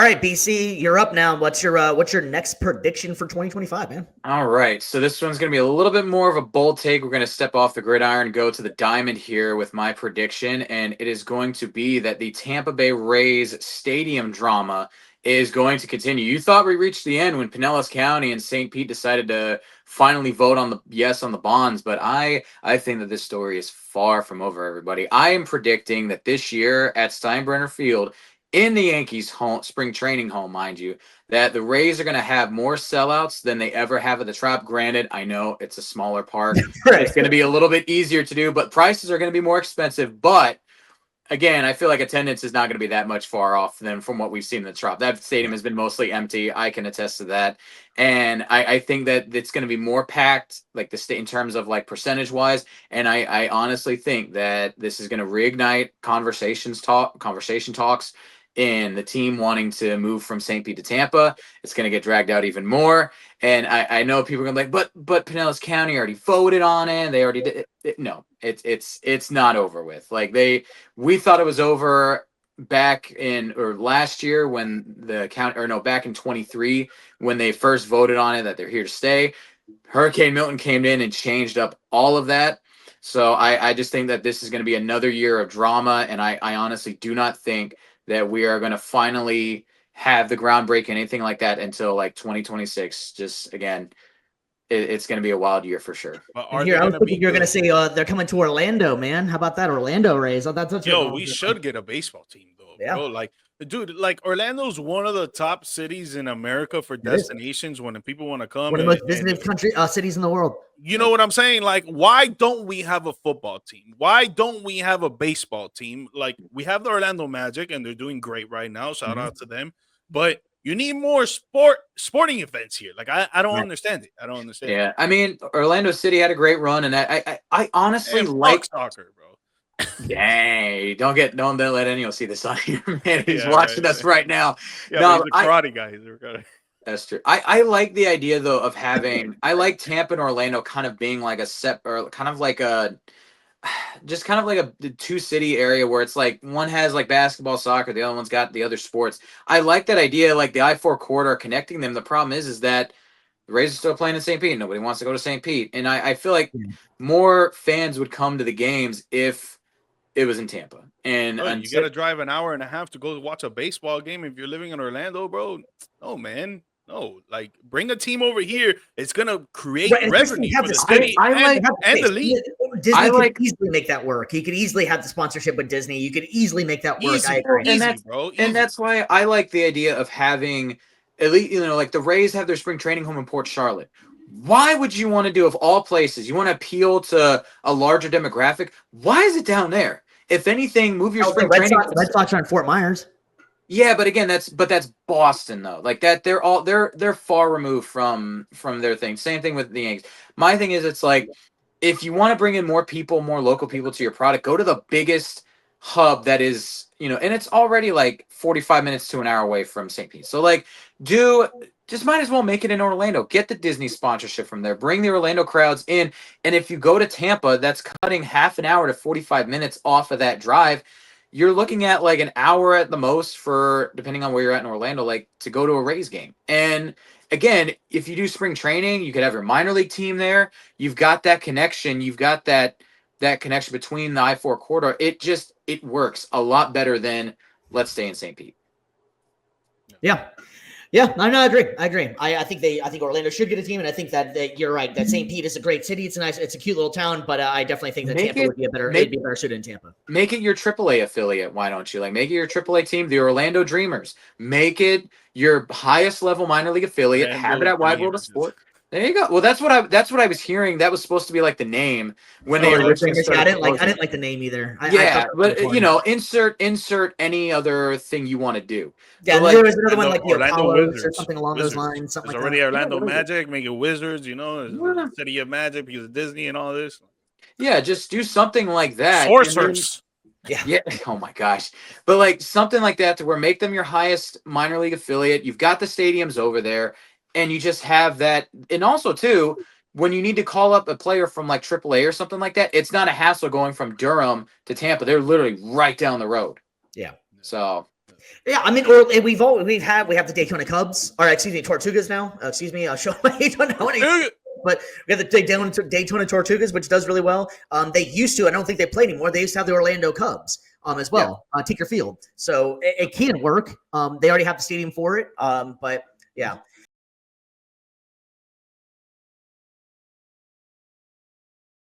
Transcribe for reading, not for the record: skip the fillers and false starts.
right, BC, you're up now. What's your next prediction for 2025, man? All right, so this one's going to be a little bit more of a bold take. We're going to step off the gridiron, go to the diamond here with my prediction, and it is going to be that the Tampa Bay Rays stadium drama is going to continue. You thought we reached the end when Pinellas County and St. Pete decided to finally vote on the yes on the bonds, but I think that this story is far from over, everybody. I am predicting that this year at Steinbrenner Field in the Yankees home spring training home, mind you, that the Rays are going to have more sellouts than they ever have at the Trop. Granted, I know it's a smaller park. Right. It's going to be a little bit easier to do, but prices are going to be more expensive. But again, I feel like attendance is not going to be that much far off than from what we've seen in the Trop. That stadium has been mostly empty. I can attest to that. And I think that it's going to be more packed, like the state in terms of like percentage wise. And I honestly think that this is going to reignite conversation talks in the team wanting to move from St. Pete to Tampa. It's going to get dragged out even more. And I know people are going to be like, but Pinellas County already voted on it. They already did it. No, it's not over with. Like we thought it was over back in or last year when the county, or no, back in 23 when they first voted on it that they're here to stay. Hurricane Milton came in and changed up all of that. So I just think that this is going to be another year of drama, and I honestly do not think that we are going to finally have the groundbreaking anything like that until like 2026. Just again, it's going to be a wild year for sure. But And are here, they I was going to thinking be you're going to good? say they're coming to Orlando, man. How about that, Orlando Rays? Oh, that's what you're Yo, going we for. should get a baseball team though, Yeah. bro. Like, dude, like Orlando's one of the top cities in America for It is. destinations when people want to come. One of the most visited cities in the world. You know what I'm saying? Like, why don't we have a football team? Why don't we have a baseball team? Like, we have the Orlando Magic, and they're doing great right now. Shout out to them. But you need more sporting events here. Like, I don't understand it. I don't understand. Yeah, I mean, Orlando City had a great run, and I honestly like soccer, bro. Dang! Don't let anyone see this on here, man. He's Yeah, watching right. us right now. Yeah, No, but he's a karate guy. He's a karate. That's true. I like the idea though of having. I like Tampa and Orlando kind of being like a or kind of like a, just kind of like a two city area where it's like one has like basketball, soccer, the other one's got the other sports. I like that idea, like the I-4 corridor connecting them. The problem is that the Rays are still playing in St. Pete. Nobody wants to go to St. Pete, and I feel like more fans would come to the games if it was in Tampa. And you got to drive an hour and a half to go watch a baseball game if you're living in Orlando, bro. Oh man. No, like bring a team over here. It's gonna create revenue for the city and the league. Disney could easily make that work. He could easily have the sponsorship with Disney. You could easily make that work. Easy, I agree. And that's why I like the idea of having at least, like the Rays have their spring training home in Port Charlotte. Why would you want to do, of all places, you want to appeal to a larger demographic? Why is it down there? If anything, move your spring training. Red Sox are in Fort Myers. Yeah, but again, that's Boston though. Like that, they're far removed from their thing. Same thing with the Yankees. My thing is, it's like if you want to bring in more people, more local people to your product, go to the biggest hub that is, and it's already like 45 minutes to an hour away from St. Pete. So like, just might as well make it in Orlando. Get the Disney sponsorship from there. Bring the Orlando crowds in. And if you go to Tampa, that's cutting half an hour to 45 minutes off of that drive. You're looking at like an hour at the most for, depending on where you're at in Orlando, like to go to a Rays game. And again, if you do spring training, you could have your minor league team there. You've got that connection. You've got that connection between the I-4 corridor. It works a lot better than let's stay in St. Pete. Yeah. Yeah, I agree. I think Orlando should get a team, and I think that you're right. That St. Pete is a great city. It's a cute little town, but I definitely think that Tampa would be a better suited in Tampa. Make it your AAA affiliate. Why don't you? Like, make it your AAA team, the Orlando Dreamers. Make it your highest level minor league affiliate. Have it at Wide World of Sport. There you go. Well, that's what I was hearing. That was supposed to be like the name when they originally started. I didn't like the name either. But insert any other thing you want to do. Yeah, so there was another one like the Apollos Wizards. or something along those lines. Something There's like already that. Orlando Magic, make it Wizards. City of Magic because of Disney and all this. Yeah, just do something like that. Sorcerers. Yeah. Oh my gosh. But like something like that to where make them your highest minor league affiliate. You've got the stadiums over there. And you just have that. And also, too, when you need to call up a player from like AAA or something like that, it's not a hassle going from Durham to Tampa. They're literally right down the road. Yeah. So Yeah, I mean, or we have the Daytona Cubs, or excuse me, Tortugas now. Show my age on how many. But we have the Daytona Tortugas, which does really well. They used to, I don't think they play anymore. They used to have the Orlando Cubs as well, Tinker Field. So it can work. They already have the stadium for it. But yeah.